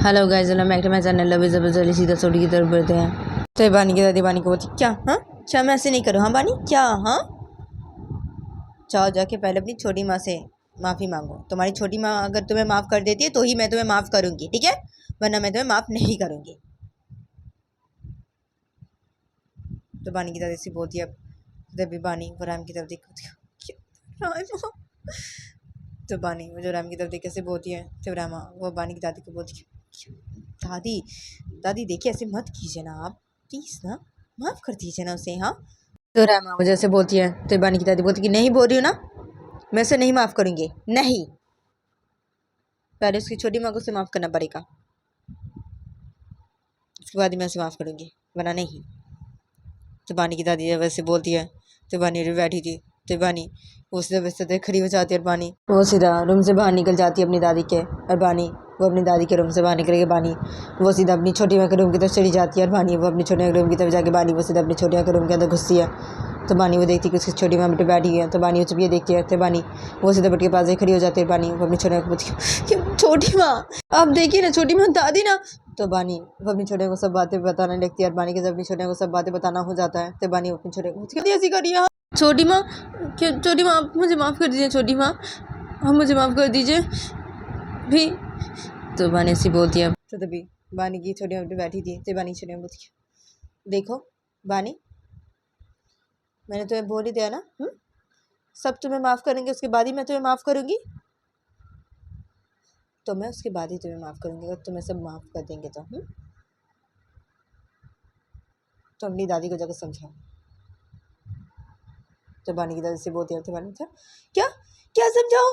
Hello guys, welcome back to my channel. अभी जबरदस्ती सीधा स्टोरी की तरफ बढ़ते हैं। तो बानी की दादी बानी को बोलती क्या, हाँ क्या मैं ऐसे नहीं करूँ, हाँ बानी क्या, हाँ जाओ जाके पहले अपनी छोटी माँ से माफ़ी मांगो। तुम्हारी छोटी माँ अगर तुम्हें माफ़ कर देती है तो ही मैं तुम्हें माफ़ करूँगी, ठीक है, वरना मैं तुम्हें माफ़ नहीं करूँगी। तो बानी की दादी से बोलती है जब बानी वो राम की तरफ देखो तो बानी वो जो राम की तरफ देख कैसे बोलती है, तो रामा वो बानी की दादी को बोलती है दादी दादी देखिए ऐसे मत कीजिए ना, आप प्लीज़ ना माफ़ कर दीजिए ना उसे। हाँ तो रामा वो जैसे बोलती है, तो बानी की दादी बोलती कि नहीं बोल रही हूँ ना, मैं उसे नहीं माफ़ करूँगी, नहीं, पहले उसकी छोटी माँ को उसे माफ़ करना पड़ेगा, उसके बाद ही मैं उसे माफ़ करूँगी, वरना नहीं। तो बानी की दादी जब वैसे बोलती है तो बानी बैठी थी, तो बानी वो सीधा बिस्तर खड़ी हो जाती है और बानी वो सीधा रूम से बाहर निकल जाती है अपनी दादी के, और बानी वो अपनी दादी के रूम से बाहर निकल के बानी वो सीधा अपनी छोटी माँ के रूम की तरफ चली जाती है, और बानी वो अपनी छोटी माँ के रूम की तरफ जाके बानी वो सीधा अपनी छोटी माँ के रूम के अंदर घुसती है। तो बानी वो देखती है कि उसकी छोटी माँ बेटे बैठी है, तो बानी वो जब ये देखती है तो बानी वो सीधा बेटे के पास खड़ी हो जाती है। बानी वो अपनी छोटी माँ को बोलती है छोटी माँ आप देखिए ना, छोटी माँ दादी ना। तो बानी वो अपनी छोटे को सब बातें बताने लगती है, और बानी के जब अपनी छोटे को सब बातें बताना हो जाता है तो बानी अपनी छोटे को ऐसी करिए छोटी माँ, छोटी माँ आप मुझे माफ़ कर दीजिए, छोटी माँ आप मुझे माफ़ कर दीजिए भी। तो बानी ऐसी बोलती है, तो तभी बानी की छोटी माँ बैठी थी, तो बानी छोटी माँ बोलती है देखो बानी मैंने तुम्हें बोल ही दिया ना, सब तुम्हें माफ़ करेंगे उसके बाद ही मैं तुम्हें माफ़ करूँगी, तो मैं उसके बाद ही तुम्हें माफ़ करूँगी अगर तुम्हें सब माफ़ कर देंगे तो अपनी दादी को जाकर समझाओ। तो बानी की दादी से बोलती है, तो बानी था क्या क्या समझाओ,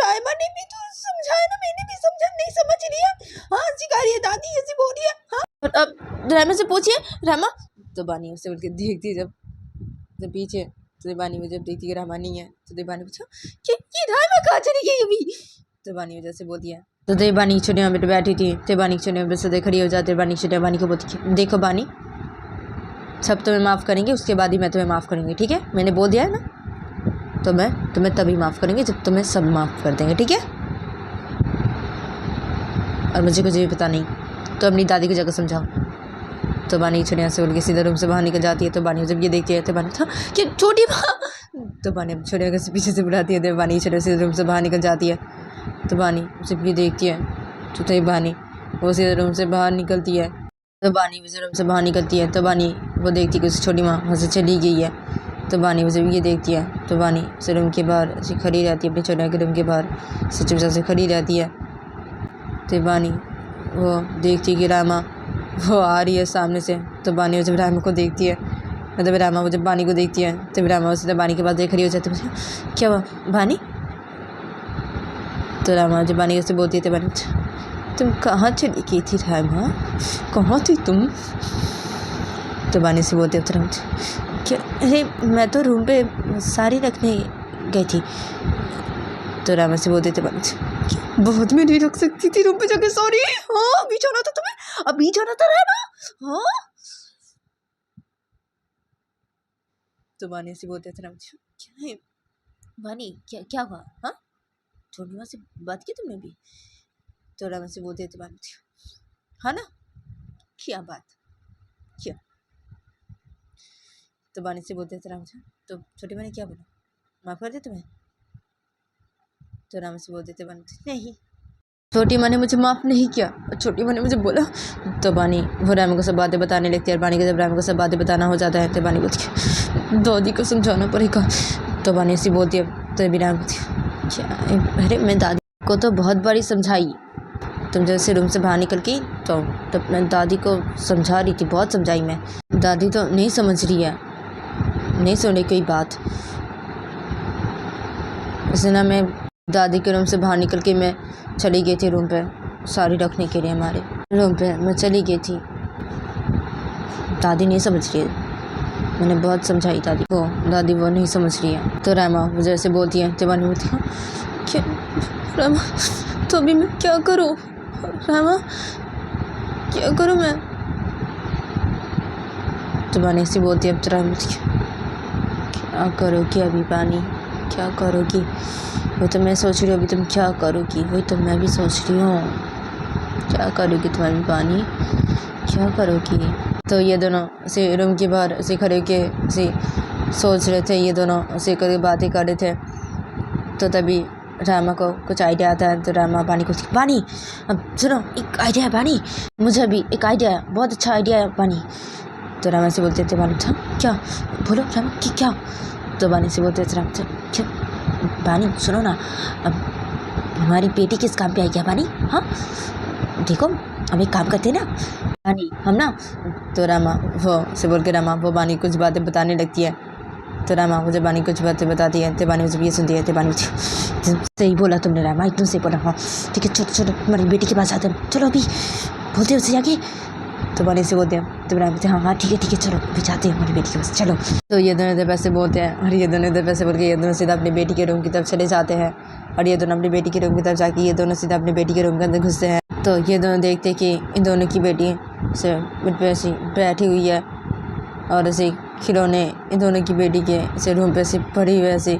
रायमा ने भी तो समझाया ना, मैंने भी समझा, नहीं समझ रही है, हाँ सिखा रही है दादी ऐसी बोल रही है, हाँ और अब रायमा से पूछिए रायमा। तो बानी उससे बोल के देखती जब पीछे, तो बानी में जब देखती कि रायमा नहीं है, तो बानी पूछा कि ये रायमा कहाँ चली गई अभी। तो बानी वजह से बोलती है, तो देवानी छोटी माँ बेटे बैठी थी, तो बानी छोटी माँ से खड़ी हो जाती है। बानी छोटी बानी को बोलती है देखो बानी सब तुम्हें माफ़ करेंगे उसके बाद ही मैं तुम्हें माफ़ करूँगी, ठीक है, मैंने बोल दिया है ना, तो मैं तुम्हें तभी माफ़ करूँगी जब तुम्हें सब माफ़ कर देंगे, ठीक है, और मुझे कुछ भी पता नहीं, तो अपनी दादी को जाकर समझाओ। तो बानी छोटी से बोल के सीधा रूम से बाहर निकल जाती है। तो बानी जब ये देखती है तो बानी था कि छोटी माँ, तो बानी छोटे के पीछे से बुलाती है, तो बानी छोटे से रूम से बाहर निकल जाती है। तो बानी जब ये देखती है तो बानी वो सीधे रूम से बाहर निकलती है। तो बानी वो रूम से बाहर निकलती है, तो बानी वो देखती है कि उसकी छोटी माँ वहाँ से चली गई है। तो बानी वो जब ये देखती है तो बानी उस रूम के बाहर ऐसी खड़ी रहती है, अपने छोटे के रूम के बाहर से चुपचाप से खड़ी रहती है। तो बानी वो देखती है कि रामा वो आ रही है सामने से। तो बानी जब रामा को देखती है, मतलब रामा वो जब बानी को देखती है तो रामा सीधा बानी के पास खड़ी हो जाती है, क्या हुआ बानी। तो रामा जब बानी से बोलती है तो बानी तुम कहाँ चली गई थी रामा, कहाँ थी तुम। तो बानी से बोलते उतर क्या, अरे मैं तो रूम पे साड़ी रखने गई थी। तो रामा से बोलते थे बानी बहुत में नहीं रख सकती थी रूम पे जाके, सॉरी, हाँ अभी जाना था तुम्हें, अभी जाना था रामा, हाँ। तो बानी से बोलते थे रामा क्या है बानी, क्या क्या हुआ, हाँ छोटी माँ से बात की तुमने भी। तो रामा से बोलते थे बानी हाँ ना, क्या बात क्या। तो बानी से बोलते थे राम से, तो छोटी माँ ने क्या बोला, माफ़ कर दे तुम्हें। तो राम से बोलते थे बानी नहीं, छोटी माँ ने मुझे माफ़ नहीं किया, छोटी माँ ने मुझे बोला। तो बानी वो राम को सब बातें बताने लगती है, और बानी को जब राम को सब बातें बताना हो जाता है तो बानी बोलती है दादी को समझाना पड़ेगा। तो बानी ऐसी बोलती है, तो भी राम बोलती क्या, अरे मैं दादी को तो बहुत बारी समझाई, तुम जैसे रूम से बाहर निकल के तो मैं दादी को समझा रही थी, बहुत समझाई मैं, दादी तो नहीं समझ रही है, नहीं सुन रही कोई बात। इसलिए ना मैं दादी के रूम से बाहर निकल के मैं चली गई थी रूम पे साड़ी रखने के लिए, हमारे रूम पे मैं चली गई थी, दादी नहीं समझ रही है, मैंने बहुत समझाई दादी को, दादी वो नहीं समझ रही है। तो रामा वो जैसे बोलती है तो बानी बोलती है क्या रामा, तो अभी मैं क्या करूँ रामा, क्या करूँ मैं। तो बानी ऐसी बोलती है, तो रामा क्या करोगी अभी बानी, क्या करोगी, वो तो मैं सोच रही हूँ अभी तुम क्या करोगी, वही तो मैं भी सोच रही हूँ। क्या करोगी तुम्हारी पानी, क्या करोगी। तो ये दोनों से रूम के बाहर से खड़े के से सोच रहे थे, ये दोनों से कर बातें कर रहे थे। तो तभी रामा को कुछ आइडिया आता है। तो रामा पानी को, पानी अब सुनो, एक आइडिया है पानी, मुझे भी एक आइडिया है, बहुत अच्छा आइडिया है पानी। तो रामा से बोलते थे पानी, था क्या, बोलो रामा कि क्या। तो पानी से बोलते थे रामा, क्या पानी सुनो ना, अब हमारी बेटी किस काम पे आई क्या पानी। हाँ देखो हम एक काम करते ना पानी, हम ना। तो रामा वो से बोल के रामा वो पानी कुछ बातें बताने लगती है। तो रामा मुझे बानी कुछ बातें बताती है। तो बानी मुझे ये सुनती है। तो बानी सही बोला तुमने रामा, एकदम सही बोला। हाँ ठीक है, चलो चलो तुम्हारी बेटी के पास आते हैं, चलो अभी बोलते हैं उससे जाके। तो बानी से बोलते हैं। तो बानी बोलते हैं हाँ हाँ ठीक है चलो अभी जाते हैं हमारी बेटी के पास, चलो। तो ये दोनों इधर पैसे बोलते हैं और ये दोनों इधर पैसे बोल के ये दोनों सीधा अपनी बेटी के रूम की तरफ चले जाते हैं। और ये दोनों अपनी बेटी के रूम की तरफ जाके ये दोनों सीधा अपनी बेटी के रूम के अंदर घुसते हैं। तो ये दोनों देखते कि इन दोनों की बेटी से बेड पे ऐसी बैठी हुई है और ऐसे खिलौने इन दोनों की बेटी के ऐसे रूम पे ऐसे पड़ी हुई ऐसे।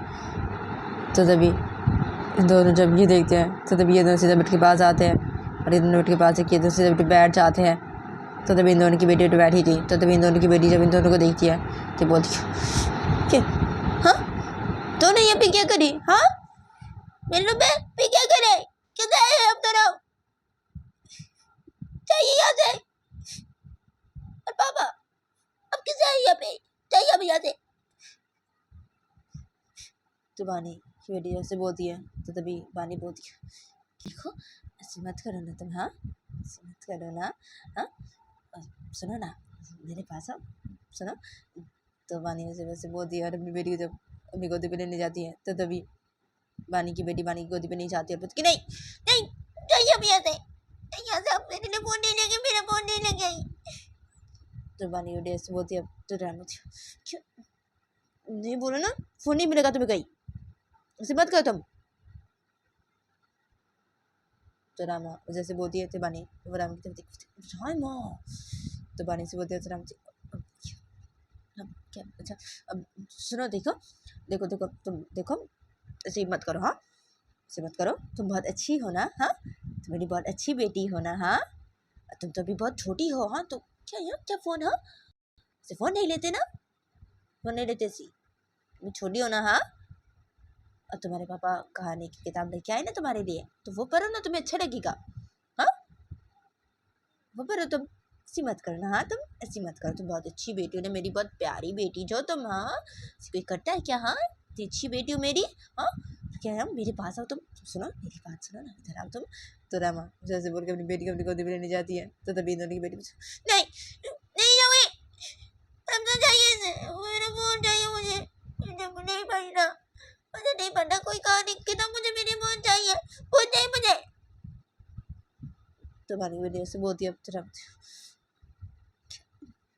तो तभी इन दोनों जब ये देखते हैं तो तभी ये दोनों सीधा बेड के पास आते हैं और ये दोनों बेड के पास ये दोनों सीधा बेड बैठ जाते हैं। तो तभी इन दोनों की बेटी तो बैठी थी। तो तभी इन दोनों की बेटी जब इन दोनों को देखती है तो बोलती क्या, हाँ दोनों यहाँ पे क्या करी, हाँ मेरे रूम पे क्या करे, किधर है अब दोनों, चाहिए यहाँ से, और पापा अब किसे है यहाँ पे, चाहिए अब यहाँ से। तो बानी की बेटी जैसे बोलती है। तो तभी बानी बोलती है, देखो ऐसे मत करो ना तुम, हाँ ऐसे मत करो ना, हाँ सुनो ना मेरे पास आओ, सुनो। तो बानी वैसे बोलती है और अपनी बेटी को जब अपनी गोदी पे लेने जाती है तो तभी बानी की बेटी बानी की गोदी पे नहीं जाती है, बोलती नहीं नहीं चाहिए अब यहाँ से अब मेरे लिए फोन नहीं लेंगे, मेरा फोन नहीं लेंगे। तो बानी की बेटी ऐसे बोलती है। तो राम क्यों नहीं बोलो ना, फोन नहीं मिलेगा तुम्हें कहीं, उसे मत करो तुम। तो रामा जैसे बोलती है तो बानी वो राम की तरफ देखती है, माँ। तो बानी से बोलती है तो राम जी अब क्या, अच्छा अब सुनो, देखो देखो देखो तुम देखो ऐसे मत करो, हाँ ऐसे मत करो, तुम बहुत अच्छी हो ना, हाँ तुम मेरी बहुत अच्छी बेटी हो ना, हाँ तुम तो अभी बहुत छोटी हो, हाँ तो क्या यार क्या फ़ोन, हाँ से फ़ोन नहीं लेते ना, फ़ोन नहीं लेते सी, तुम छोटी हो ना, हाँ और तुम्हारे पापा कहानी की किताब लेके आए ना तुम्हारे लिए, तो वो पढ़ो ना, तुम्हें अच्छा लगेगा, हाँ वो पढ़ो तुम, ऐसी मत करना, हाँ तुम ऐसी मत करो, तुम बहुत अच्छी बेटी हो ना, मेरी बहुत प्यारी बेटी जो तुम, हाँ कोई करता है क्या, हाँ इतनी अच्छी बेटी हो मेरी, हाँ क्या है, मेरे पास आओ तुम सुनो मेरी बात सुनो ना, इधर आओ तुम। तो रामा जैसे बोल के अपनी बेटी को अपनी गोदी में लेने जाती है। तो तभी दोनों की बेटी नहीं नहीं जाऊंगी, अब तो चाहिए मेरा फोन चाहिए, मुझे नहीं पढ़ना, मुझे नहीं पढ़ना कोई कहानी किताब, मुझे मेरी फोन चाहिए, फोन चाहिए मुझे। तो बानी बेटी ऐसे बोलती है,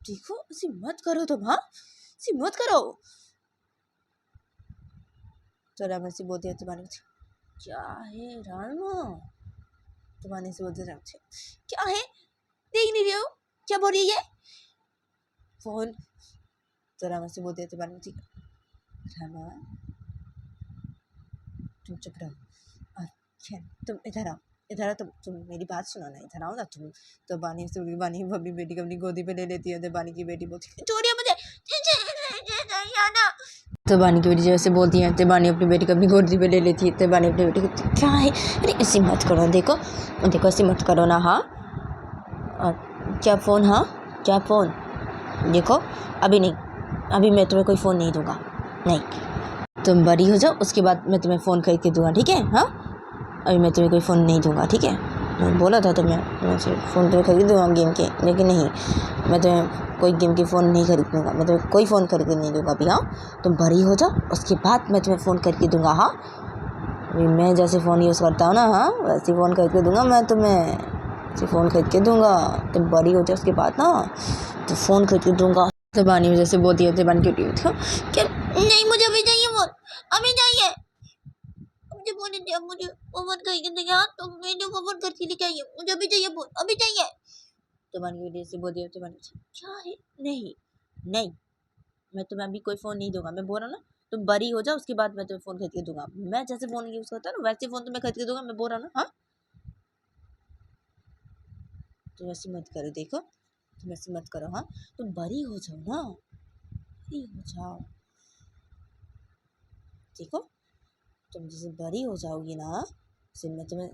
देखो ऐसी मत करो तुम, हाँ ऐसी मत करो। तो राम ऐसे बोलती है। तो बानी क्या है रामा, तो बानी से बोलते राम क्या है, देख नहीं रहे हो क्या बोल रही है फोन। तो रामा से बोलते हैं तो बानी रामा तुम चुप रहो, अच्छा तुम इधर आओ, इधर आओ, तुम मेरी बात सुनो ना, इधर आओ ना तुम। तो बानी से बानी अपनी बेटी को अपनी गोदी पे ले लेती है। तो बानी की बेटी बोलती छोड़िए मुझे, तो बानी की बेटी जैसे बोलती है तो बानी अपनी बेटी को अपनी गोदी पे ले लेती है। तो बानी अपनी बेटी को क्या है, अरे ऐसी मत करो, देखो देखो ऐसी मत करो ना, हाँ क्या फ़ोन, हाँ क्या फ़ोन, देखो अभी नहीं, अभी मैं तुम्हें कोई फ़ोन नहीं दूंगा, नहीं तुम बड़ी हो जाओ उसके बाद मैं तुम्हें फ़ोन खरीद के दूंगा, ठीक है, हाँ अभी मैं तुम्हें कोई फ़ोन नहीं दूंगा, ठीक है। मैं बोला था तुम्हें मैं फ़ोन तुम्हें खरीद दूँगा गेम के, लेकिन नहीं मैं तुम्हें कोई गेम के फ़ोन नहीं खरीद दूँगा, मैं तुम्हें कोई फ़ोन खरीद नहीं दूँगा अभी, हाँ तुम बड़ी हो जाओ उसके बाद मैं तुम्हें फ़ोन खरीद के दूँगा, हाँ अभी मैं जैसे फ़ोन यूज़ करता हूँ ना, हाँ वैसे फ़ोन खरीद के दूँगा मैं तुम्हें, वैसे फ़ोन खरीद के दूँगा, तुम बड़ी हो जाओ उसके बाद ना तो फ़ोन खरीद के दूँगा। तो बानी जैसे बोलती है तो बानी की बेटी क्या नहीं मुझे अभी चाहिए फ़ोन, अभी चाहिए, मुझे फोन नहीं दिया, मुझे वो फोन खरीद के यार, तो मैंने वो फोन खरीद के लेके आई है, मुझे अभी चाहिए फोन, अभी चाहिए। तो बानी की बेटी से बोलती है। तो बानी क्या है, नहीं नहीं मैं तुम्हें अभी कोई फ़ोन नहीं दूंगा, मैं बोल रहा हूँ ना तुम बड़ी हो जाओ उसके बाद मैं तुम्हें फ़ोन खरीद के दूंगा, मैं जैसे फ़ोन यूज़ करता हूँ ना वैसे फ़ोन तुम्हें खरीद के दूंगा, मैं बोल रहा हूँ ना, हाँ तुम ऐसे मत करो, देखो तुम ऐसे मत करो। हाँ तुम बड़ी हो जाओ ना, बड़ी हो जाओ, देखो तुम जैसे बड़ी हो जाओगी ना, फिर मैं तुम्हें,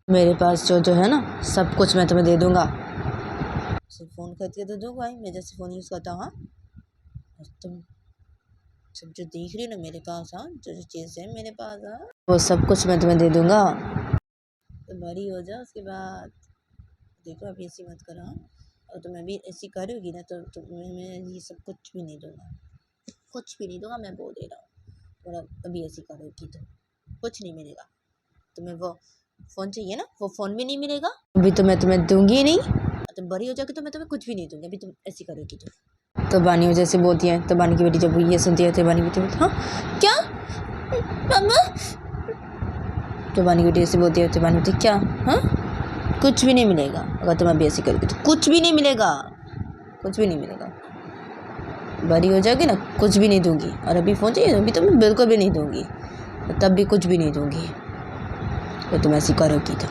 मेरे पास जो है ना सब कुछ मैं तुम्हें दे दूंगा। सिर्फ फ़ोन खरीद के तो दूंगा ही, मैं जैसे फ़ोन यूज़ करता हूँ। हाँ और तुम सब जो देख रही हो ना मेरे पास, हाँ जो जो चीज़ है मेरे पास, हाँ वो सब कुछ मैं तुम्हें दे दूंगा। तो बड़ी हो जाओ उसके बाद देखो, अभी ऐसी मत करो। हाँ और तुम अभी ऐसी करोगी ना तो मैं ये सब कुछ भी नहीं दूंगा, कुछ भी नहीं दूंगा, मैं बोल दे रहा हूँ। थोड़ा अभी ऐसी करोगी तो कुछ नहीं मिलेगा तुम्हें। वो फ़ोन चाहिए ना, वो फ़ोन भी नहीं मिलेगा अभी, तो मैं तुम्हें दूंगी ही नहीं। तुम बड़ी हो जाओगी तो मैं तुम्हें कुछ भी नहीं दूंगी, अभी तुम ऐसी करोगी तो बानी वजह से बोलती है। तो बानी की बेटी जब ये सुनती है तो बानी बेटी बोलती, हाँ क्या मम्मा, तो बानी की बेटी ऐसे बोलती है। तो बानी बेटी क्या, हाँ कुछ भी नहीं मिलेगा, अगर तुम अभी ऐसी करोगी तो कुछ भी नहीं मिलेगा, कुछ भी नहीं मिलेगा। बड़ी हो जाएगी ना कुछ भी नहीं दूंगी, और अभी फ़ोन चाहिए अभी तो मैं बिल्कुल भी नहीं दूंगी, तब भी कुछ भी नहीं दूंगी। तो तुम ऐसी करोगी तो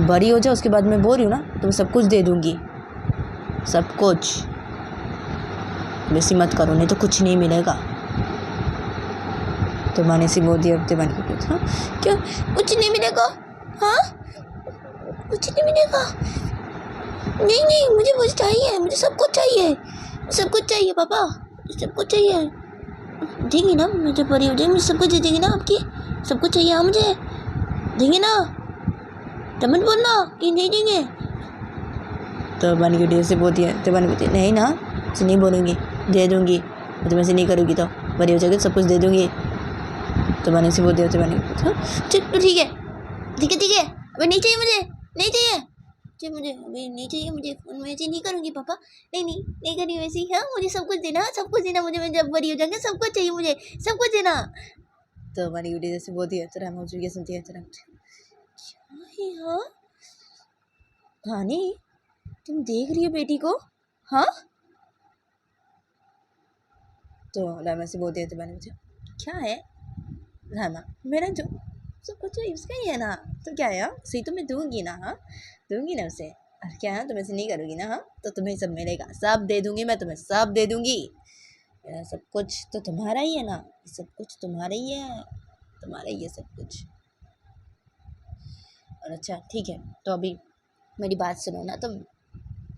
बड़ी हो जाओ, उसके बाद मैं बोल रही हूँ ना तुम्हें सब कुछ दे दूंगी, सब कुछ। वैसी मत करो नहीं तो कुछ नहीं मिलेगा। तो मैंने सी बोल दिया। अब मैंने क्या, हाँ क्या कुछ नहीं मिलेगा, हाँ कुछ नहीं मिलेगा, नहीं नहीं मुझे कुछ चाहिए, मुझे सब कुछ चाहिए, सब कुछ चाहिए पापा, सब कुछ चाहिए। देंगी ना मुझे, बड़ी हो जाएगी मुझे सब कुछ दे देंगी ना आपकी, सब कुछ चाहिए। हाँ मुझे देंगे ना, तब मत बोलना कि नहीं देंगे। तो बन की बेटी से बोलती है। तो बन की बेटी नहीं ना, ऐसे नहीं बोलूँगी, दे दूँगी, तुम ऐसे नहीं करोगी तो बड़ी हो जाएगी सब कुछ दे दूँगी। तो बनी से बोलती है। तो बनी चल तो ठीक है ठीक है ठीक है, अभी नहीं चाहिए मुझे, नहीं चाहिए जी, मुझे अभी नहीं चाहिए, मुझे मैं ऐसे नहीं करूँगी पापा, नहीं नहीं नहीं करी वैसी। हाँ मुझे सब कुछ देना, सब कुछ देना मुझे, मैं जब बड़ी हो जाऊँगी सब कुछ चाहिए मुझे, सब कुछ देना। तो बनी बेटी जैसे बोलती है। तो रामा ये सुनती है। तो हाँ भानी तुम देख रही हो बेटी को, हाँ तो रामा से बोलती है। तो बनी मुझे क्या है रामा, मेरा जो सब कुछ है उसका ही है ना, तो क्या है सही तो मैं दूंगी ना, हाँ दूंगी ना उसे। और क्या है तुम ऐसे नहीं करोगी ना, हाँ तो तुम्हें सब मिलेगा, सब दे दूंगी मैं तुम्हें, सब दे दूंगी। मेरा सब कुछ तो तुम्हारा ही है ना, सब कुछ तुम्हारा ही है, तुम्हारा ही है सब कुछ। और अच्छा ठीक है, तो अभी मेरी बात सुनो ना, तुम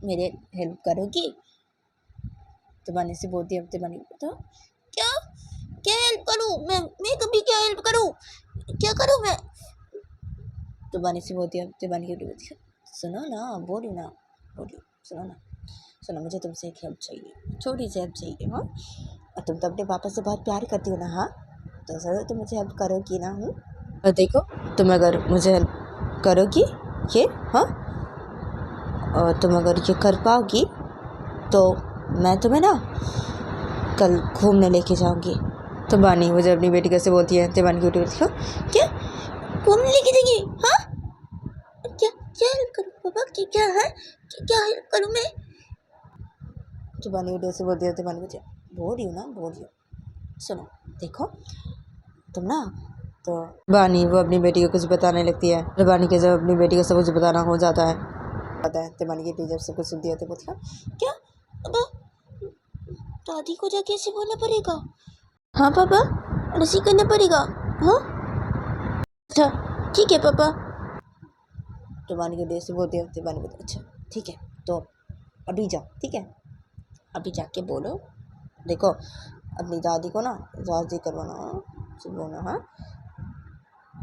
मेरे हेल्प करोगी। तो बनी से बोलती है। तो बनी तो क्या क्या हेल्प करूँ मैं कभी क्या हेल्प करूँ, क्या करूँ मैं। तो बनी से बोलती है। तो बनी की बोलती है सुनो ना, बोली ना, बोली सुनो ना, सुनो मुझे तुमसे एक हेल्प चाहिए, छोटी सी हेल्प चाहिए। हाँ और तुम तो अपने पापा से बहुत प्यार करती हो ना, हाँ तो ज़रूर तुम मुझे हेल्प करोगी ना। और देखो तुम अगर मुझे हेल्प करोगी ये, हाँ और तुम अगर ये कर पाओगी तो मैं तुम्हें ना कल घूमने लेके जाऊंगी। तो बानी मुझे अपनी बेटी कैसे बोलती है। तो बानी की बेटी बोलती है क्या घूमने लेके जाएंगे, हाँ क्या क्या हेल्प करूँ पापा, क्या क्या है, क्या हेल्प करूँ मैं। तो बानी बेटी से बोलती है। तो बानी बेटी बोल रही हूँ ना, बोल रही हूँ, सुनो देखो तुम ना, तो बानी वो अपनी बेटी को कुछ बताने लगती है। और बानी के जब अपनी बेटी को सब कुछ बताना हो जाता है। तो बानी की बेटी जब सब कुछ सुनती है तो बोलती है क्या अब दादी को जाके ऐसे बोलना पड़ेगा, हाँ पापा ऐसे करना पड़ेगा, हाँ अच्छा ठीक है पापा। तो बानी की बेटी से बोलती है। तो बानी बोलती अच्छा ठीक है, तो अभी जाओ, ठीक है अभी जाके बोलो, देखो अपनी दादी को ना राजी करवाना, सिर्फ बोलना, हाँ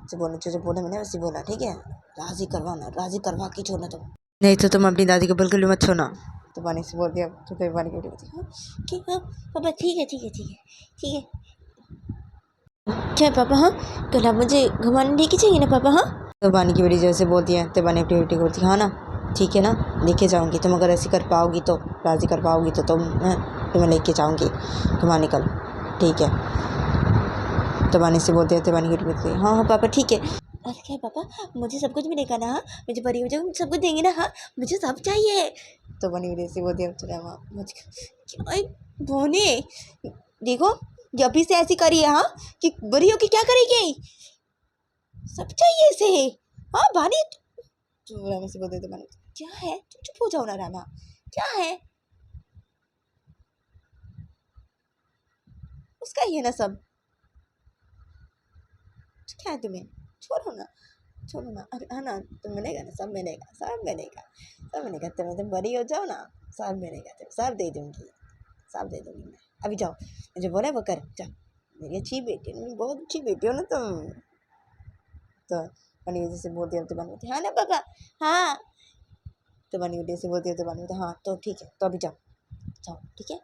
सिर्फ बोलना, जो बोला मैंने वैसे बोला, ठीक है राजी करवाना, राजी करवा के छोड़ना तुम, नहीं तो तुम अपनी दादी को बिल्कुल भी मत छोड़ना। तो बानी से बोल दिया। तो फिर बानी की बेटी बोलती है ठीक है पापा, ठीक है ठीक है ठीक है ठीक है क्या पापा, हाँ कल आप मुझे घुमाने लेके जाएंगे ना पापा, हाँ तो बानी की बेटी जैसे बोलती है। तो बानी अपनी बेटी को बोलती है हाँ ना ठीक है ना लेके जाऊँगी, तुम अगर ऐसे कर पाओगी तो, राजी कर पाओगी तो मैं तुम्हें लेके जाऊँगी घुमाने कल, ठीक है। तो बानी से बोलती है। तो बानी की बेटी बोलती है हाँ हाँ पापा ठीक है। अरे क्या पापा मुझे सब कुछ मिलेगा ना, हाँ मुझे बड़ी हो जाएगी सब कुछ देंगे ना, हाँ मुझे सब चाहिए। तो बनी बेटी से बोलती है चलो मुझे क्या बोने, देखो ये अभी से ऐसी करी है, हाँ कि बड़ी होके क्या करेगी, सब चाहिए इसे, हाँ बानी तो रामा से बोलते थे बानी, क्या है, तुम चुप हो जाओ ना रामा, क्या है, उसका ही है ना सब, क्या है तुम्हें, छोड़ो ना, छोड़ो ना, अरे है ना, तुम मिलेगा ना, सब मिलेगा, सब मिलेगा, सब मिलेगा, तुम बड़ी हो जाओ ना, सब मिलेगा, तुम सब दे दूंगी, सब दे दूंगी मैं, अभी जाओ, मुझे बोला वो कर, जाओ, मेरी अच्छी बेटी है, बहुत अच्छी बेटी हो ना तुम। तो बनी बेटी से बोलती है तो बनी बेटी, हाँ ना पापा, हाँ, तो बनी बेटी से बोलती है तो बनी बेटी, हाँ तो ठीक है, तो अभी जाओ, जाओ ठीक है,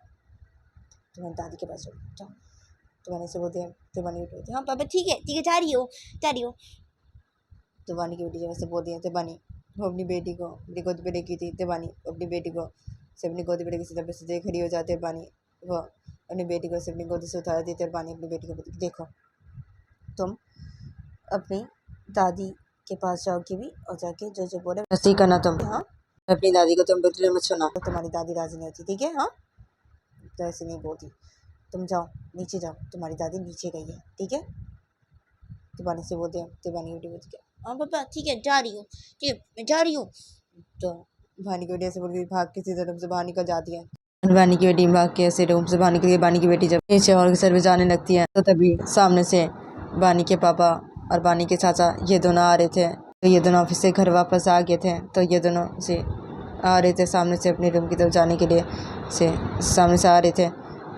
तुम्हारी दादी के पास जाओ, तो बनी से बोलती है तो बनी बेटी बोलती है, हाँ पापा ठीक है, जा रही हो, जा रही हो। तो बानी की बेटी जब ऐसे बोलती है तो बानी वो अपनी बेटी को अपनी गोद पे लेकी थी, तो बानी अपनी बेटी को से अपनी गोद पे लेके सीधा से खड़ी हो जाते हैं, बानी वो अपनी बेटी को से अपनी गोद से उतार देते हैं, बानी अपनी बेटी को बोलती है, देखो तुम अपनी दादी के पास जाओगी भी और जाके जो जो बोले वैसे ही करना तुम, हाँ, अपनी दादी को तुम बिल्कुल मत सुना, तो तुम्हारी दादी राजी नहीं होती, ठीक है, हाँ, तो ऐसे नहीं बोलती, तुम जाओ नीचे जाओ, तुम्हारी दादी नीचे गई है, ठीक है, तो बानी से बोलते हैं, तो बानी की बेटी बोलती है, हाँ पापा ठीक है, जा रही हूँ, ठीक है मैं जा रही हूँ। तो बानी की बेटी ऐसे बोल के भाग के सीधे रूम से बाहर निकल जाती है, बानी की बेटी भाग के ऐसे रूम से बाहर निकल के बानी की बेटी जब नीचे हॉल के सर पे जाने लगती है, तो तभी सामने से बानी के पापा और बानी के चाचा ये दोनों आ रहे थे, तो ये दोनों ऑफिस से घर वापस आ गए थे, तो ये दोनों से आ रहे थे सामने से अपने रूम की तरफ जाने के लिए, से सामने से आ रहे थे,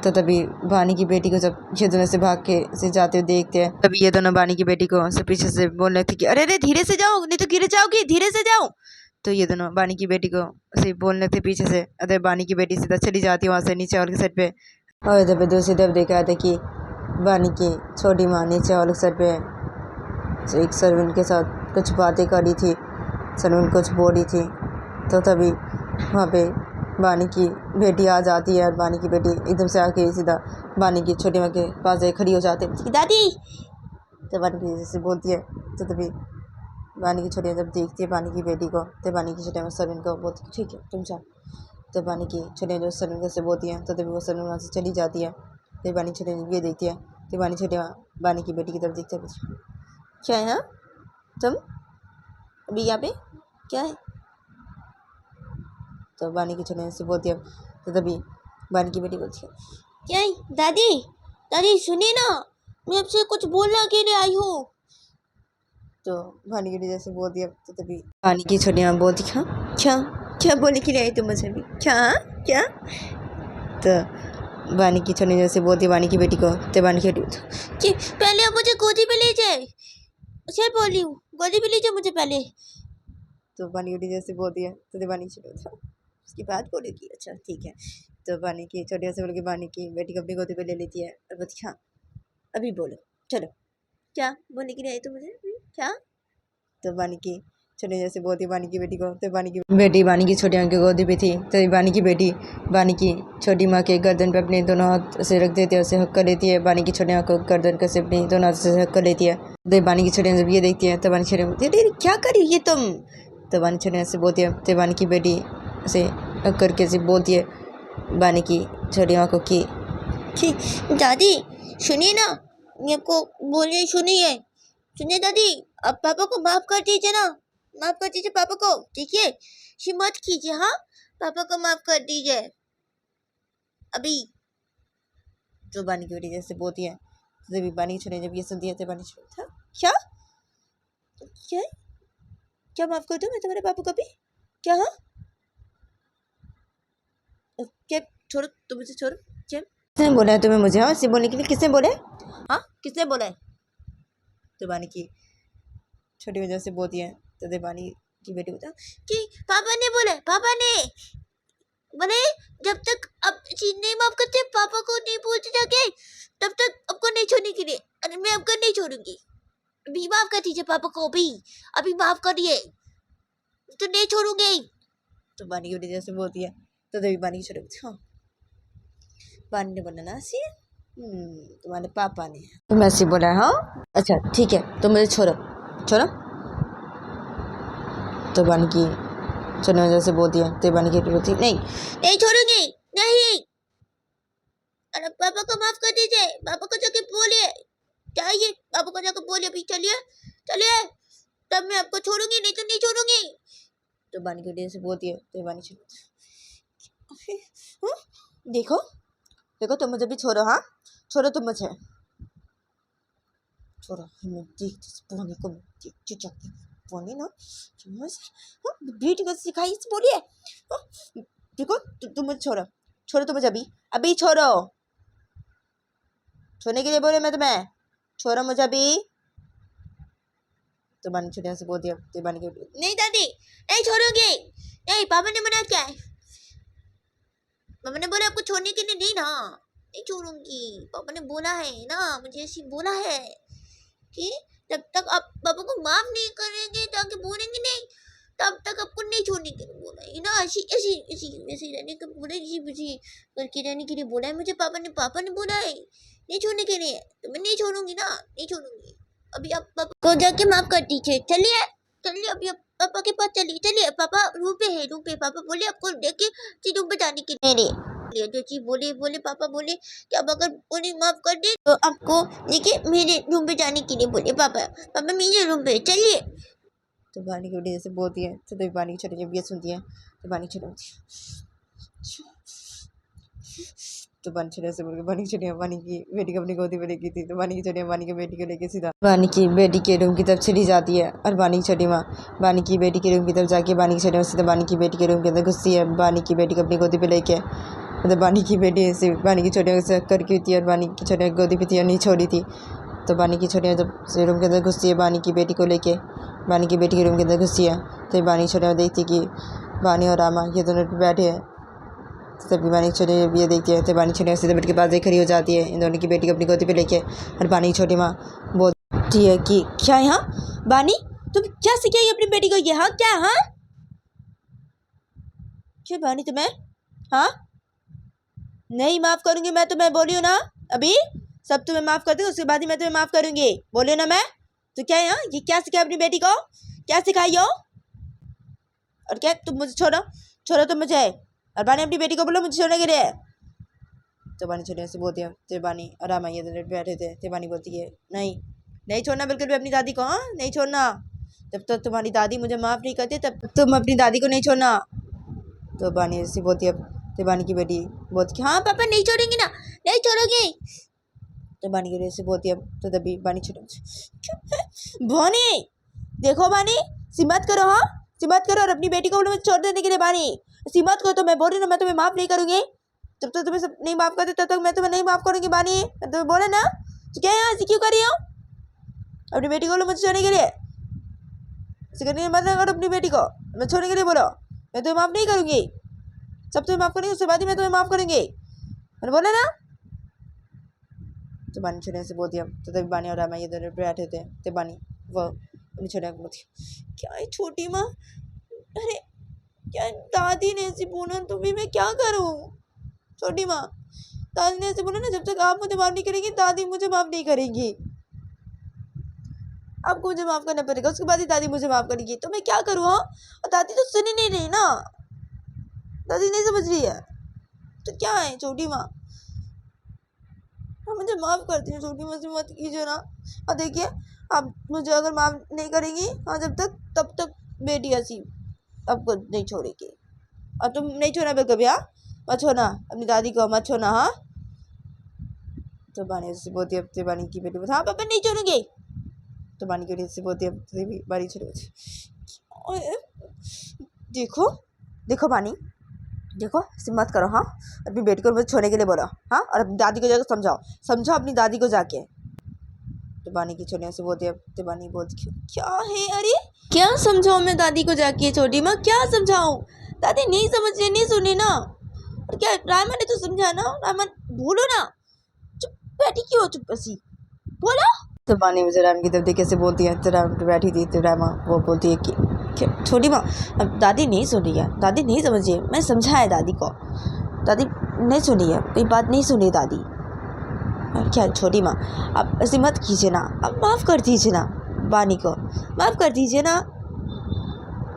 तो तभी बानी की बेटी को जब ये दोनों से भाग के से जाते हुए देखते हैं, तभी ये दोनों बानी की बेटी को से पीछे से बोलने थे कि अरे अरे धीरे से जाओ, नहीं तो गिर जाओगी, धीरे से जाओ। तो ये दोनों बानी की बेटी को से बोलने थे पीछे से, अरे बानी की बेटी सीधा चली जाती है वहाँ से नीचे और के साइड पे, और इधर पे दूसरी तरफ देखा था कि बानी की छोटी माँ नीचे और के साइड पे एक सर्वेंट के साथ कुछ बातें करी थी, सर्वेंट कुछ बोली थी, तो तभी वहाँ पे बानी की बेटी आ जाती है, और बानी की बेटी एकदम से आके सीधा बानी की छोटी माँ के पास जाके खड़ी हो जाती है, दादी, तो बानी की जैसे बोलती है, तो तभी बानी की छोटी माँ जब देखती है बानी की बेटी को, तो बानी की छोटी माँ सर्वेंट को बोलती है ठीक है तुम जाओ, तो बानी की छोटी माँ जो सर्वेंट को से बोलती है, तो तभी वो सर्वेंट वहाँ से चली जाती है, फिर बानी छोटी माँ ये देखती है, तो बानी छोटी माँ बानी की बेटी की तरफ देखते है, क्या है, हाँ तुम अभी यहाँ पे क्या है, तो बानी की छोटी से बोलती है, तो तभी बानी की बेटी बोलती है, क्या है दादी, दादी सुनिए ना, मैं आपसे कुछ बोलने के लिए आई हूँ। तो बानी की बेटी जैसे बोलती है, तो तभी बानी की छोटी माँ बोलती है, क्या क्या बोलने के लिए आई तुम मुझे भी, क्या क्या, तो बानी की छोटी जैसे बोलती है बानी की बेटी को, तो बानी की बेटी कि पहले आप मुझे गोदी में ले जाए, अच्छा बोल रही हूँ, गोदी में ले जाए मुझे पहले। तो बानी की बेटी जैसे बोलती है, तो बानी की छोटी उसकी बात बोलेगी, अच्छा ठीक है, तो बानी की छोटी से बोल के बानी की बेटी को अपनी गोदी पे ले लेती है, और बोलती हाँ अभी बोलो, चलो क्या बोलने के लिए आई तो मुझे, क्या, तो बानी की छोटी जैसे बोलती है बानी की बेटी को, तो बानी की बेटी बानी की छोटी माँ की गोदी पे थी, तो बानी की बेटी बानी की छोटी माँ के गर्दन पे अपने दोनों हाथ से रख देती है, उसे हक कर लेती है, बानी की छोटी माँ को गर्दन का से अपनी दोनों हाथ से हक कर लेती है, तो बानी की छोटी जब ये देखती है, तो बानी छोटी बोलती है क्या कर रही है तुम, तो बानी छोटी से बोलती है, तो बानी की बेटी से हक करके से बोलती है बानी की छोटी माँ को कि दादी सुनिए ना, मैं आपको बोलिए सुनिए, सुनिए दादी, अब पापा को माफ कर दीजिए ना, माफ कर दीजिए पापा को, ठीक है, ये मत कीजिए, हाँ पापा को माफ कर दीजिए अभी। जो बानी की बेटी जैसे बोलती है, तो जब बानी छोटे जब ये सुनती है, तो बानी छोटे था क्या क्या क्या माफ कर दूं मैं तुम्हारे पापा को भी, क्या, हाँ क्या, छोड़ो तुम मुझे छोड़ो, क्या किसने बोला है तुम्हें मुझे, हाँ इसे बोलने के लिए किसने बोला है, हाँ किसने बोला है, तो बानी की छोटी वजह से बोलती है, तो देवानी की बेटी बता कि पापा ने बोला, पापा ने बोले जब तक आप चीज नहीं माफ करते पापा को नहीं पूछते जाके, तब तक आपको नहीं छोड़ने के लिए, अरे मैं आपको नहीं छोड़ूंगी, अभी माफ कर दीजिए पापा को, अभी अभी माफ करिए, तो नहीं छोड़ूंगी। तो बानी की बेटी जैसे बोलती है, तो देवी बानी की छोटी हाँ बानी ने बोला ना सी तुम्हारे पापा ने तो मैं ऐसे बोला, हाँ अच्छा ठीक है तो मुझे छोड़ो छोड़ो, तो बानी की छोड़ने वजह से बोलती है, तो बानी की बोलती नहीं नहीं छोड़ूंगी नहीं, अरे पापा को माफ कर दीजिए, पापा को जाके बोलिए, चाहिए पापा को जाके बोलिए, अभी चलिए चलिए, तब मैं आपको छोड़ूंगी, नहीं तो नहीं छोड़ूंगी। तो बानी की बेटी से बोलती है तो बानी देखो देखो तुम मुझे भी छोड़ो, हाँ छोड़ो तुम मुझे, छोड़ो। हमें देखती पानी को चिचकती पानी ना बेटी को सिखाई बोलिए। देखो तुम मुझे छोड़ो, छोड़ो तुम मुझे, अभी अभी छोड़ो, छोड़ने के लिए बोले मैं तुम्हें, छोड़ो मुझे अभी। तो बानी छोटे से बोल दिया तो बानी की नहीं दादी नहीं छोड़ोगे, नहीं पापा ने मना क्या है, पापा ने बोला आपको छोड़ने के लिए, नहीं ना नहीं छोड़ूंगी, पापा ने बोला है ना, मुझे ऐसी बोला है कि जब तक आप पापा को माफ नहीं करेंगे ताकि बोलेंगे नहीं तब तक आपको नहीं छोड़ने के लिए बोला है ना, ऐसी ऐसी ऐसी ऐसी रहने का बोला, ऐसी बुझी करके रहने के लिए बोला है मुझे पापा ने बोला है नहीं छोड़ने के लिए, तो मैं नहीं छोड़ूंगी ना, नहीं छोड़ूंगी। अभी आप पापा को जाके माफ कर दीजिए, चलिए चलिए अभी आप पापा के पास चलिए, चलिए पापा रूम पे है, रूम पे पापा बोले आपको लेके रूम पे जाने के लिए, जो चीज बोले बोले पापा बोले कि अब अगर उन्हें माफ कर दे तो आपको लेके मेरे रूम पे जाने के लिए बोले पापा, पापा मेरे रूम पे चलिए। तो बानी की वजह से बोलती है तो तभी बानी की छोटी जब ये सुनती है तो बानी छोटी होती है, तो बानी छोटे से बोल के बानी की छोटी बानी की बेटी को अपनी गोदी में लेकी थी, तो बानी की छोटी बानी की बेटी को लेके सीधा बानी की बेटी के रूम की तरफ चली जाती है, और बानी की छोटी माँ बानी की बेटी के रूम की तरफ जाके बानी की छोटी माँ सीधा बानी की बेटी के रूम के अंदर घुसती है, बानी की बेटी को अपनी गोदी पे लेके, मतलब बानी की बेटी से बानी की छोटी से करके थी और बानी की छोटी गोदी पे थी और नहीं छोड़ी थी। तो बानी की छोटी जब रूम के अंदर घुसती है बानी की बेटी को लेके, बानी की बेटी के रूम के अंदर घुसती है, तो बानी छोटी देखती कि बानी और रामा ये दोनों बैठे हैं, तभी बानी छोटी जब ये देखती है तो बानी छोटी सीधे बेट के पास खड़ी हो जाती है इन दोनों की बेटी को अपनी गोदी पे लेके, और बानी की छोटी माँ बोलती है कि क्या यहाँ बानी तुम क्या सिखाई अपनी बेटी को, ये हाँ क्या, हाँ क्या बानी तुम्हें, हाँ नहीं माफ करूंगी मैं तुम्हें, बोलियो ना अभी सब तुम्हें माफ कर दूंगी उसके बाद ही मैं तुम्हें माफ करूंगी, बोलियो ना मैं, तो क्या यहाँ ये क्या सिखाया अपनी बेटी को, क्या सिखाई हो, और क्या तुम मुझे छोड़ो, छोड़ो तुम मुझे, और बानी अपनी बेटी को बोलो मुझे छोड़ने के लिए। तो बानी छोड़ने से बोलती है तो बानी और रामा ये दोनों बैठे थे, तो बानी बोलती है नहीं नहीं छोड़ना बिल्कुल भी अपनी दादी को, हाँ नहीं छोड़ना, जब तक तुम्हारी दादी मुझे माफ़ नहीं करती तब तक तुम अपनी दादी को नहीं छोड़ना। तो बानी ऐसी बोलती है, तो बानी की बेटी बोलती हाँ पापा नहीं छोड़ेंगे ना, नहीं छोड़ोगे, तो बानी की बेटी से बोलती है, तो तभी बानी छोड़ बानी देखो बानी सिमत करो, हाँ सिमत करो, और अपनी बेटी को बोलो मुझे छोड़ देने के लिए, बानी सिमत करो, तो मैं बोल रही ना मैं तुम्हें माफ़ नहीं करूँगी, जब तक तुम्हें सब नहीं माफ़ करते तब तक मैं तुम्हें नहीं माफ़ करूँगी बानी, मैं तुम्हें बोले ना, तो क्या यहाँ ऐसी क्यों कर रही हो, अपनी बेटी को बोलो मुझे छोड़ने के लिए, करने मत करो अपनी बेटी को, मैं छोड़ने के लिए बोलो, मैं तुम्हें माफ़ नहीं करूँगी, सब तुम्हें माफ़ करूँगी उसके बाद ही मैं तुम्हें माफ़ करूँगी, मैंने बोला ना। तो बानी छोड़ने से बोलती है, तो तभी बानी और रामा ये दोनों बैठे थे, तो बानी वो अपनी छोटे को बोलती क्या है छोटी माँ, अरे क्या दादी ने ऐसी बोला तो भी मैं क्या करूँ, छोटी माँ दादी ने ऐसे बोला ना जब तक आप मुझे माफ़ नहीं करेंगी दादी मुझे माफ़ नहीं करेंगी, आपको मुझे माफ़ करना पड़ेगा उसके बाद ही दादी मुझे माफ़ करेगी, तो मैं क्या करूँ, हाँ और दादी तो सुन ही नहीं रही ना, दादी नहीं समझ रही है, तो क्या है छोटी माँ, मुझे माफ़ करती हूँ छोटी माँ से मत कीजिए ना, और देखिए आप मुझे अगर माफ़ नहीं करेंगी हाँ जब तक तब तक बेटी ऐसी आपको नहीं छोड़ेगी, और तुम नहीं छोड़ना बिल्कुल भी, हाँ मत छोड़ना अपनी दादी को मत छोड़ना, हाँ। तो बानी से बोलती है बानी की बेटी हाँ पापा नहीं छोड़ूंगी, तो बानी की बेटी से बोलती है बानी छोड़ देखो देखो बानी देखो मत करो, हाँ अपनी बेटी को मुझे छोड़ने के लिए बोलो, हाँ और अपनी दादी को जाकर समझाओ, समझाओ अपनी दादी को जाके। तो बानी की छोड़ने से बोलती है, तो बानी बोलती क्या है, अरे क्या समझाऊँ मैं दादी को जाके, छोटी माँ क्या समझाऊँ, दादी नहीं समझ रही नहीं सुनी ना, और क्या रामा ने तो समझा ना, रामा बोलो ना, चुप बैठी क्यों हो, चुप बसी बोलो। तो बानी मुझे राम की तरफ देख कैसे बोलती है, तो राम बैठी थी, तो रामा वो बोलती है कि छोटी माँ अब दादी नहीं सुन रही है, दादी नहीं समझ रही है, मैं समझाया दादी को, दादी नहीं सुन रही है, मेरी बात नहीं सुन रही दादी, और क्या छोटी माँ आप ऐसे मत कीजिए ना, अब माफ़ कर दीजिए ना, बानी को माफ़ कर दीजिए ना,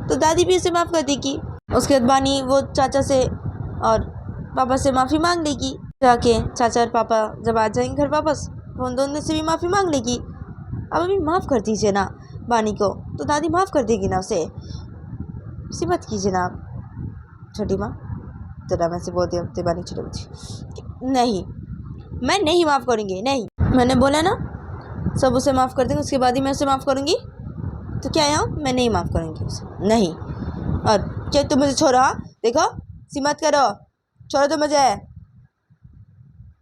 तो दादी भी इसे माफ़ कर देगी, उसके बाद बानी वो चाचा से और पापा से माफ़ी मांग लेगी, जाके चाचा और पापा जब आ जाएंगे घर वापस उन दोनों से भी माफ़ी मांग लेगी, अब अभी माफ़ कर दीजिए ना बानी को, तो दादी माफ़ कर देगी ना उसे, सी मत कीजिए ना आप छोटी माँ। तो रमेश से बोलती है तिवानी छोटी बच्ची, नहीं मैं नहीं माफ़ करूँगी, नहीं मैंने बोला ना सब उसे माफ़ कर देंगे उसके बाद ही मैं उसे माफ़ करूँगी। तो क्या यहाँ मैं नहीं माफ़ करूँगी उसे, नहीं। और क्या तुम मुझे छोड़ो? हाँ देखो सी मत करो, छोड़ो तो मुझे।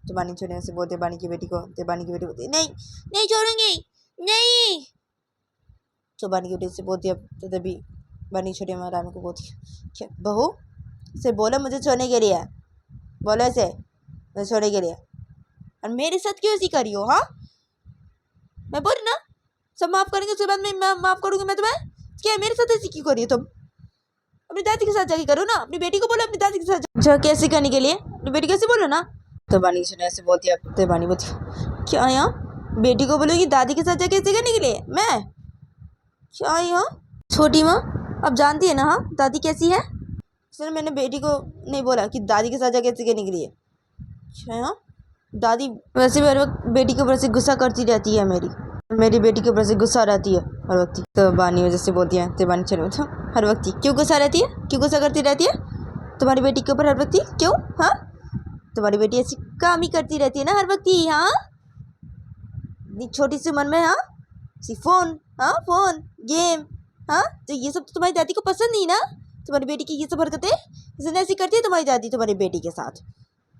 तो बानी छोड़ने से बोलते बानी की बेटी को, तो बानी की बेटी बोलती नहीं नहीं छोड़ूंगी नहीं। तो बानी की बेटी से बोलती है तो तभी बानी छोटी माँ राम को बोलती है क्या बहू से बोलो मुझे छोड़ने के लिए, बोलो ऐसे मुझे छोड़ने के लिए, और मेरे साथ क्यों ऐसी करी हो? हाँ मैं बोल ना सब माफ़ करेंगे उसके बाद मैं माफ़ करूँगी मैं तुम्हें, क्या मेरे साथ ऐसी क्यों करी हो तुम? अपनी दादी के साथ जाके करो ना, अपनी बेटी को बोलो अपनी दादी के साथ जाके ऐसे करने के लिए, अपनी बेटी कैसे बोलो ना। तो बानी सुने ऐसे बोलती है, तो बानी बोलती क्या यहाँ बेटी को बोलोगी दादी के साथ जाके ऐसे करने के लिए? मैं क्या यहाँ छोटी माँ अब जानती है ना हाँ दादी कैसी है, सर मैंने बेटी को नहीं बोला कि दादी के साथ जाके ऐसे करने के लिए। क्या यहाँ दादी वैसे भी हर वक्त बेटी के ऊपर से गुस्सा करती रहती है, मेरी बेटी के ऊपर से गुस्सा रहती है हर वक्त। तो बानी वजह से बोलती है, तो बानी चलो तो हर वक्त क्यों गुस्सा रहती है, क्यों गुस्सा करती रहती है तुम्हारी बेटी के ऊपर हर वक्त क्यों? हाँ तुम्हारी बेटी ऐसी काम ही करती रहती है ना हर वक्त ही। हाँ छोटी सी उम्र में, हाँ सी फोन, हाँ फोन गेम, हाँ तो ये सब तो तुम्हारी दादी को पसंद नहीं ना, तुम्हारी बेटी की ये सब हरकतें इसलिए ऐसी करती है तुम्हारी दादी तुम्हारी बेटी के साथ,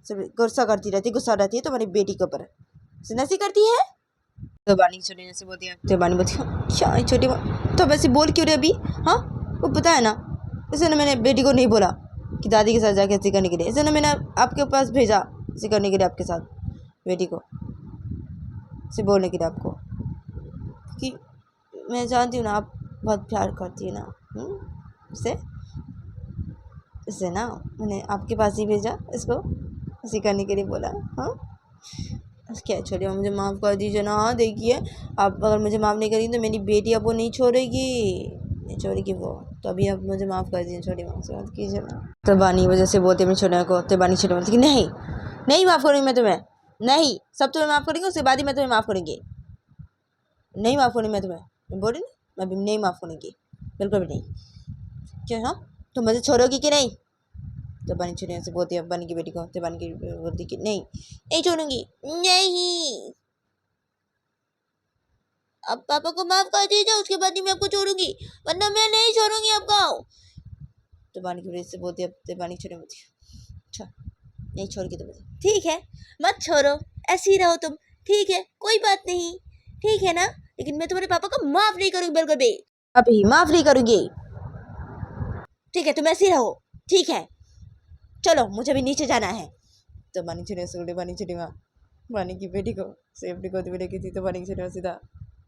सब गुस्सा करती रहती है, गुस्सा रहती है तुम्हारी बेटी के ऊपर, इसलिए ऐसी करती है। तो बानी छोटी जैसे बोलती है, तो बानी बोलती है क्या छोटी तो वैसे बोल क्यों रहे अभी? हाँ वो पता है ना इसलिए मैंने बेटी को नहीं बोला कि दादी के साथ जाके ऐसे करने के लिए, इसलिए मैंने आपके पास भेजा ऐसे करने के लिए आपके साथ बेटी को से बोलने के लिए आपको, कि मैं जानती हूँ ना आप बहुत प्यार करती है ना इससे ना मैंने आपके पास ही भेजा इसको ऐसे करने के लिए बोला। हाँ क्या छोड़िए मुझे माफ़ कर दीजिए ना। हाँ देखिए आप अगर मुझे माफ़ नहीं करेंगी तो मेरी बेटी आपको नहीं छोड़ेगी, नहीं छोड़ेगी वो, तो अभी आप मुझे माफ़ कर दीजिए छोटी माँ से बात कीजिए ना। तो बानी वजह से बोलते मैं छोटे को, तो बानी छोटे बोलती कि नहीं नहीं माफ़ करूँगी मैं तुम्हें, नहीं सब तुम्हें माफ़ करेंगे उसके बाद ही मैं तुम्हें माफ़ करूँगी, नहीं माफ़ करूँगी मैं तुम्हें, मैं बोल रही ना मैं भी नहीं माफ़ करूँगी बिल्कुल भी नहीं। क्या हाँ तुम मुझे छोड़ोगी कि नहीं? तो बानी छोटी से बोलती है बानी की बेटी को, तो बानी की बोलती कि नहीं नहीं छोड़ूंगी नहीं, अब पापा को माफ़ कर दीजिए उसके बाद ही मैं आपको छोड़ूंगी वरना मैं नहीं छोड़ूंगी आपको। तो बानी की बेटी से बोलती है, तो बानी छोटी बोलती है अच्छा नहीं छोड़गी तो मुझे, ठीक है मत छोड़ो ऐसे ही रहो तुम, ठीक है कोई बात नहीं, ठीक है ना, लेकिन मैं तुम्हारे पापा को माफ़ नहीं करूँगी बिल्कुल भी, अभी माफ़ नहीं करूँगी, ठीक है तुम ऐसे ही रहो, ठीक है चलो मुझे भी नीचे जाना है। तो बानी छोटी से बोले बानी छोटी माँ बानी की बेटी को सेफ्टी गोदी में लेके थी, तो बानी की छोटी माँ सीधा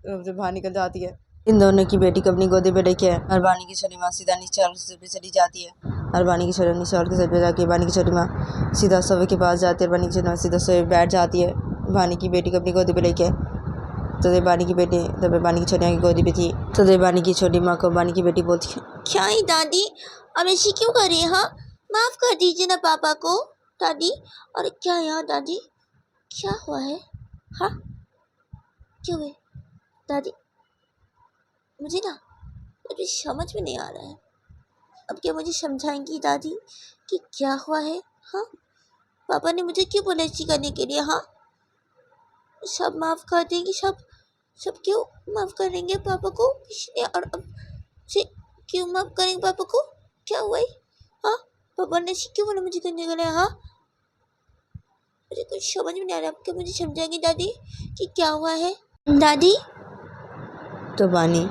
रूम से बाहर निकल जाती है, इन दोनों की बेटी को अपनी गोदी पे लेके, और बानी की छोटी माँ सीधा नीचे और पे चली जाती है, और बानी की छोटी नीचे और के साइड पे जाके बानी की छोटी माँ सीधा सोफे के पास जाती है, बानी की छोटी माँ सीधा सोफे बैठ जाती है बानी की बेटी को अपनी गोदी पे लेके। तो देवानी की बेटी तो बानी की छोटी माँ की गोदी पे थी, तो देवानी की छोटी माँ को बानी की बेटी बोलती है क्या ही दादी अब ऐसी क्यों कर रही है? हाँ माफ़ कर दीजिए ना पापा को दादी। और क्या यार दादी क्या हुआ है? हाँ क्यों है दादी? मुझे ना अभी समझ में नहीं आ रहा है, अब क्या मुझे समझाएंगी दादी कि क्या हुआ है? हाँ पापा ने मुझे क्यों बोला ऐसी करने के लिए? हाँ सब माफ़ कर देंगी, सब क्यों माफ़ करेंगे पापा को किसने, और अब से क्यों माफ़ करेंगे पापा को? क्या हुआ है? हाँ पापा ने क्यों बोला मुझे करने के लिए? हाँ मुझे कुछ समझ में नहीं आ रहा, अब क्या मुझे समझाएंगी दादी कि क्या हुआ है दादी? तो बानी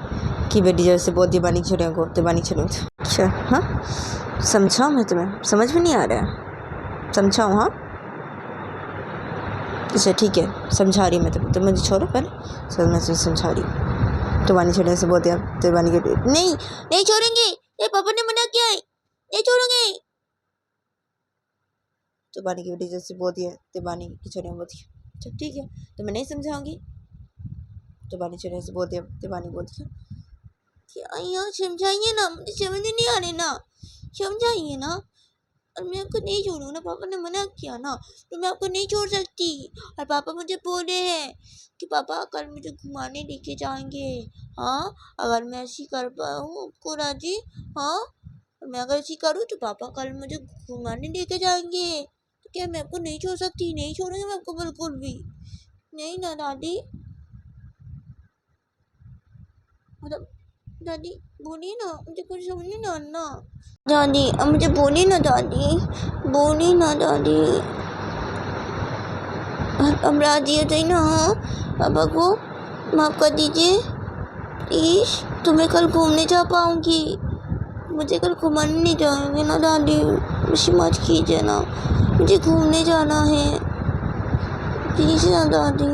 की बेटी जैसे बोलती बानी छोड़ियों को, तो बानी छोड़ो अच्छा हाँ समझाऊँ मैं तुम्हें, समझ में नहीं आ रहा है समझाऊँ? हाँ अच्छा ठीक है समझा रही मैं तुम्हें, तो मुझे छोड़ो पहले सर मैं समझा रही हूँ। तो बानी छोड़ने से बोलते हैं, तो बानी के नहीं नहीं छोड़ेंगे, ये पापा ने मना किया है नहीं छोड़ेंगे। तो बानी की बेटी जैसे बोलती है, तो बानी की छोड़ने बोलती है अच्छा ठीक है तो मैं नहीं समझाऊंगी। तो बानी छोड़ने से बोलती है, तो बानी बोलती है क्या यार समझाइए ना, मुझे समझ नहीं आ रही ना, समझाइए ना, और मैं आपको नहीं छोड़ूंगा ना, पापा ने मना किया ना तो मैं आपको नहीं छोड़ सकती, और पापा मुझे बोले हैं कि पापा कल मुझे घुमाने लेके जाएंगे। हाँ अगर मैं ऐसी कर पाऊँ आपको राजी, हाँ और मैं अगर ऐसी करूँ तो पापा कल मुझे घुमाने लेके जाएंगे। तो क्या मैं आपको नहीं छोड़ सकती? नहीं छोड़ूंगी मैं आपको बिल्कुल भी। नहीं ना दादी। मतलब दादी बोलिए ना, मुझे कुछ समझ नहीं आ रहा। दादी अब मुझे बोलिए ना दादी, बोलिए ना दादी। अब राजी हो जाए ना। हाँ पापा को माफ़ कर दीजिए प्लीज़। तो मैं कल घूमने जा पाऊँगी। मुझे कल घुमाने नहीं जाएंगे ना दादी, मुझे मत कीजिए ना, मुझे घूमने जाना है प्लीज़ ना दादी।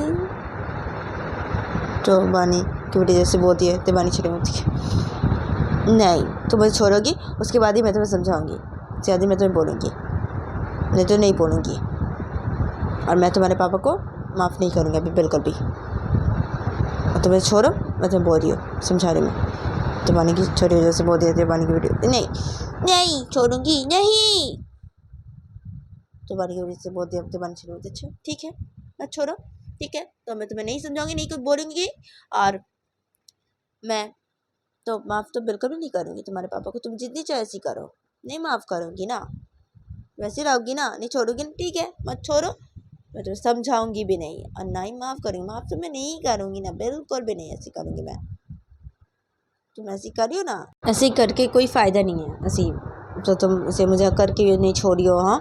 तो बानी की बेटी जैसे बोलती है तो बानी छोटी होती है, नहीं तुम मुझे छोड़ोगी उसके बाद ही मैं तुम्हें समझाऊंगी, ज़्यादा मैं तुम्हें बोलूँगी, नहीं तो नहीं बोलूँगी। और मैं तुम्हारे पापा को माफ़ नहीं करूँगी अभी बिल्कुल भी। और तुम्हें छोड़ो, मैं तुम्हें बोल रही हूँ, समझा रही मैं। तो बानी की छोटी वजह से बोल दिया था बानी की बेटी नहीं नहीं छोड़ूंगी नहीं। तो बानी की वजह से बोल दिया तो बानी छोड़ी होती, अच्छा ठीक है मत छोड़ो, ठीक है तो मैं तुम्हें नहीं समझाऊंगी, नहीं कुछ बोलूँगी। और मैं तो माफ़ तो बिल्कुल भी नहीं करूँगी तुम्हारे पापा को, तुम जितनी चाहे ऐसी करो, नहीं माफ़ करूँगी ना, वैसे रहोगी ना, नहीं छोड़ोगी ना, ठीक है मत छोड़ो, मैं तो समझाऊंगी भी नहीं और ना ही माफ़ करूँगी। माफ़ तो मैं नहीं करूँगी ना, बिल्कुल भी नहीं ऐसी करूँगी मैं। तुम ऐसी करियो ना, ऐसे करके कोई फ़ायदा नहीं है, ऐसी तो तुम इसे मुझे करके नहीं छोड़ियो। हाँ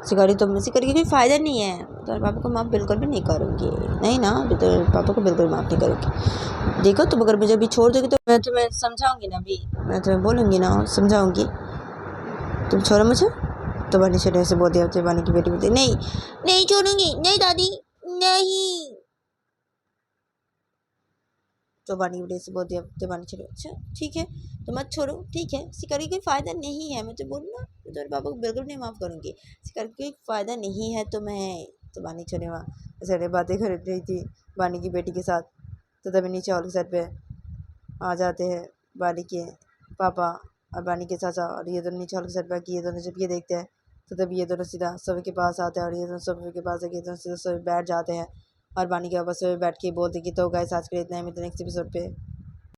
ऐसी करी तुम, ऐसी करके कोई फ़ायदा नहीं है। तो पापा को माफ़ बिल्कुल भी नहीं करूँगी, नहीं ना अभी तो पापा को बिल्कुल माफ़ नहीं करूँगी। देखो तुम अगर मुझे अभी छोड़ दोगी तो मैं तुम्हें समझाऊंगी ना, अभी मैं तुम्हें बोलूँगी ना समझाऊंगी, तुम छोड़ो मुझे। तो बानी छोड़ने से बोल दिया, तो बानी की बेटी बोलती नहीं नहीं छोड़ूंगी नहीं दादी नहीं। तो बानी की बेटी से बोल दिया, तो बानी छोड़ो, अच्छा ठीक है तो मत छोड़ो, ठीक है सिकारी कोई फ़ायदा नहीं है, मैं तो बोलूँ ना मैं तुम्हारे पापा को बिल्कुल नहीं माफ़ करूँगी, सिकारी कोई फ़ायदा नहीं है तुम्हें। तो बानी छोड़े वहाँ ऐसे बातें कर रही थी बानी की बेटी के साथ। तो तभी नीचे हॉल के साइड पे आ जाते हैं बानी के पापा और बानी के चाचा, और ये दोनों नीचे हॉल के साइड पे कि ये दोनों जब ये देखते हैं तो तब ये दोनों सीधा सोफे के पास आते हैं, और ये दोनों सोफे के पास आके ये दोनों सीधा सोफे बैठ जाते हैं। और बानी के पापा सोफे बैठ के बोलते कि तो गाइस आज के लिए इतना ही, मिलते हैं नेक्स्ट एपिसोड पे।